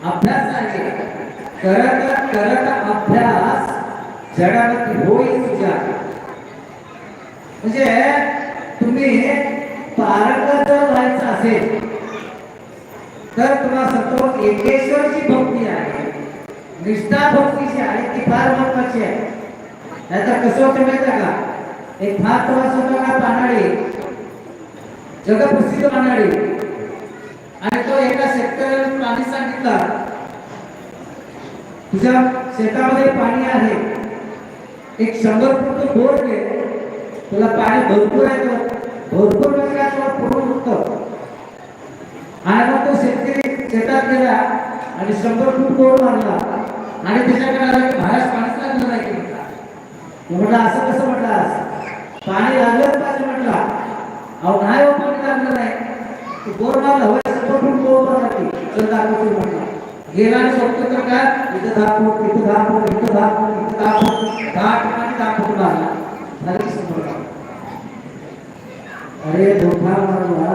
अभ्यास आहे. करत करत अभ्यास जगामध्ये होईल तुझ्या. म्हणजे तुम्ही पारंगत व्हायचं असेल तर तुम्हाला सांगतो एकेश्वरची भक्ती आहे, निष्ठा भक्ती जी आहे ती फार महत्वाची आहे. नाहीतर कसं होतं माहिती का, एक फार प्रवास होता का पानाडी, जगप्रसिद्ध पानाडी, आणि तो एका शेतकऱ्याला पाणी सांगितलं तुझ्या शेतामध्ये पाणी आहे, एक 100 फूट बोर घे, तुला पाणी भरपूर आहे, भरपूर म्हणजे तुला पूर्ण उठतं. आणि मग तो शेतकरी शेतात गेला आणि 100 फूट बोर मारला आणि त्याच्याकडे आला की महाराज पाणीच लागलं नाही की म्हटलं असं कसं म्हटलं, पाणी लागलंच पाहिजे म्हटलं. अहो नाही हो पाणी लागलं नाही, बोर मारला होय 100 फूट बोर मारला की चल दाखवतो म्हटलं. गेला आणि बघतो तर काय इथं 10 फूट, इथं 10 फूट, इथं 10 फूट, इथं 10 फूट, 10 ठिकाणी 10 फूट मारला. झालं की 100. अरे धोका मारला,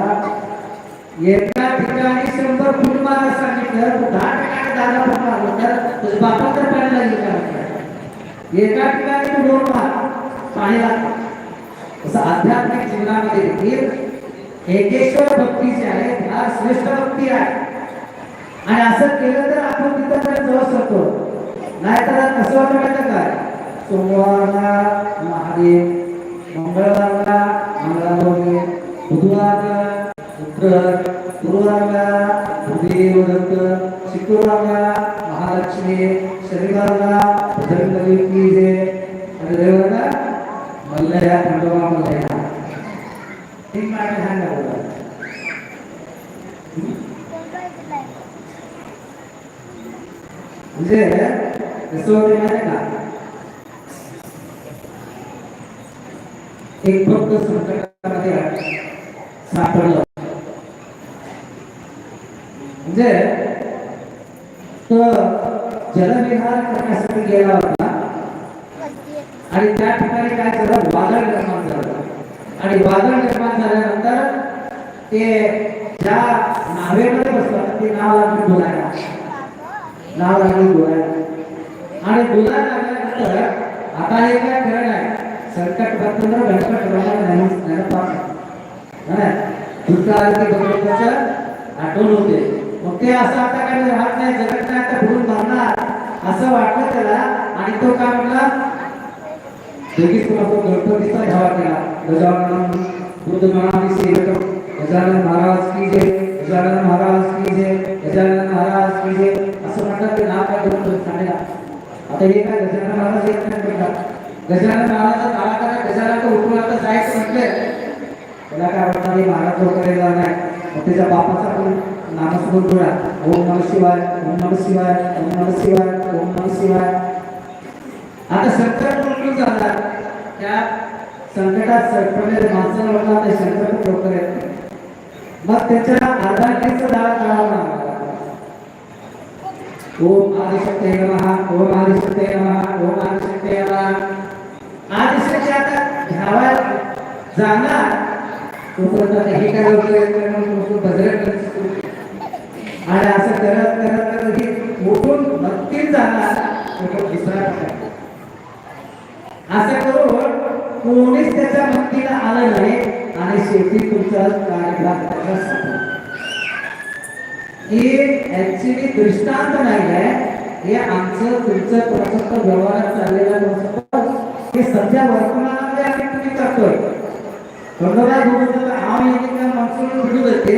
एका ठिकाणी 100 फूट मारा सांगितलं, 10 ठिकाणी 10 फूट मारलं तर तुझ्या बापाला तर पाणी लागेल का? एका ठिकाणी तू बोर मार, पाणी लागतं. असं आध्यात्मिक जीवनामध्ये देखील एकेश्वर भक्ती जी आहे फार श्रेष्ठ भक्ती आहे. आणि असं केलं तर आपण तिथं जाऊ शकतो. नाहीतर कसं होतं माहिती काय, सोमवारला महादेव, मंगळवारला मंगळागौरी, बुधवारला शुक्र, गुरुवारला भूदेव दत्त, शुक्रवारला महालक्ष्मी, शनिवारला बजरंगबली की जय, आणि रविवारला मल्लया खंडोबा मल्लया. ठीक माहिती सांगा बघा. म्हणजे कसं होते माहिती का, एक भक्त संकटामध्ये सापडलं. म्हणजे तो जलविहार करण्यासाठी गेला होता आणि त्या ठिकाणी काय झालं, वादळ निर्माण झालं. आणि वादळ निर्माण झाल्यानंतर ते ज्या नावेमध्ये बसलं ते नाव लागून बोलायला, नाव लागून बोलायला. आणि बोलायला लागल्यानंतर आता हे काय खरं नाही, संकट बंधन गणपत आठवण होते. मग ते असं आता काय राहत नाही, जगत नाही, आता भरून मारणार असं वाटलं त्याला. आणि तो काय म्हटला, लगेच गणपतीचा धावा केला, गजानन बुद्ध महाराज गजानन महाराज की जय, गजानन महाराज की जय, गजानन महाराज की जय असं म्हणतात. ते नाव काय गणपती सांगायला. आता हे काय गजानन महाराज येत नाही म्हणतात. गजानन महाराजचा नावा करा, गजानन उठून आता जायचं म्हटले त्याला काय वाटणार, हे महाराज वगैरे नाही. मग त्याच्या बापाचा पण नामस्मरण करा, ओम नमः शिवाय, ओम नमः शिवाय, ओम नमः शिवाय, ओम नमः शिवाय. आता संकट उठून जाणार, त्या संकटात सरपडलेल्या माणसाला वाटलं ते संकट लवकर येत नाही. मग त्याच्या आधारकीचा दावा करावा लागला. ओम आदिशक्ती नमः, ओम आदिशक्ती नमः, ओम आदिशक्ती नमः. आदिशक्ती आता घ्यावा जाणार तोपर्यंत हे काय होतं, बजरंग आणि असं करत करत करत हे उठून नक्कीच जाणार दुसरा. असं करून कोणीच त्याच्या भक्तीला आलं नाही आणि शेवटी तुमचा कार्यक्रम हे ऍक्च्युअली दृष्टांत नाही आहे, हे आमचं तुमचं प्रसक्त व्यवहारात चाललेला नसतं. हे सध्या वर्तमानामध्ये आम्ही तुम्ही करतोय. खंडोबा बोलतो आम्ही एकेका माणसाला भेटू देते,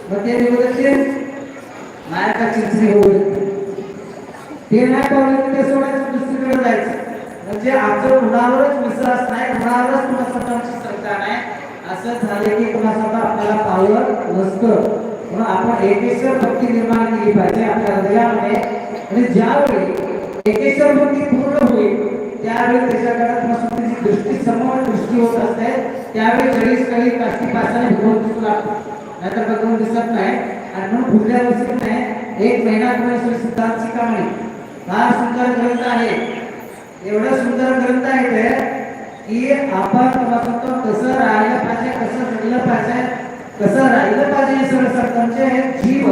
मग ते निवडायचे नायका चिंचणी होऊ देते. ते नाही पावलं ते सोडायचं, दुसरीकडे जायचं. म्हणजे आमचं कुणावरच विश्वास नाही, कुणावरच कुणा स्वतःची श्रद्धा नाही. असं झाले की कुणा स्वतः आपल्याला पावलं नसतं. म्हणून आपण एकेश्वर भक्ती निर्माण केली पाहिजे आपल्या हृदयामध्ये. आणि ज्यावेळी एकेश्वर भक्ती पूर्ण होईल त्यावेळी त्याच्याकडे स्वतःची दृष्टी समोर दृष्टी होत असते. त्यावेळी जळीस काही काष्टी पासाने भगवून दिसू लागतो, नाहीतर भगवून दिसत नाही. आणि म्हणून पुढल्या वर्षी नाही, 1 महिना तुम्हाला सिद्धांत शिकामणी फार सुंदर ग्रंथ आहे. एवढं सुंदर ग्रंथ आहे ते की आपण कसं राहिलं पाहिजे, कसं जगलं पाहिजे, कसं राहिलं पाहिजे हे सगळं तुमचे जीव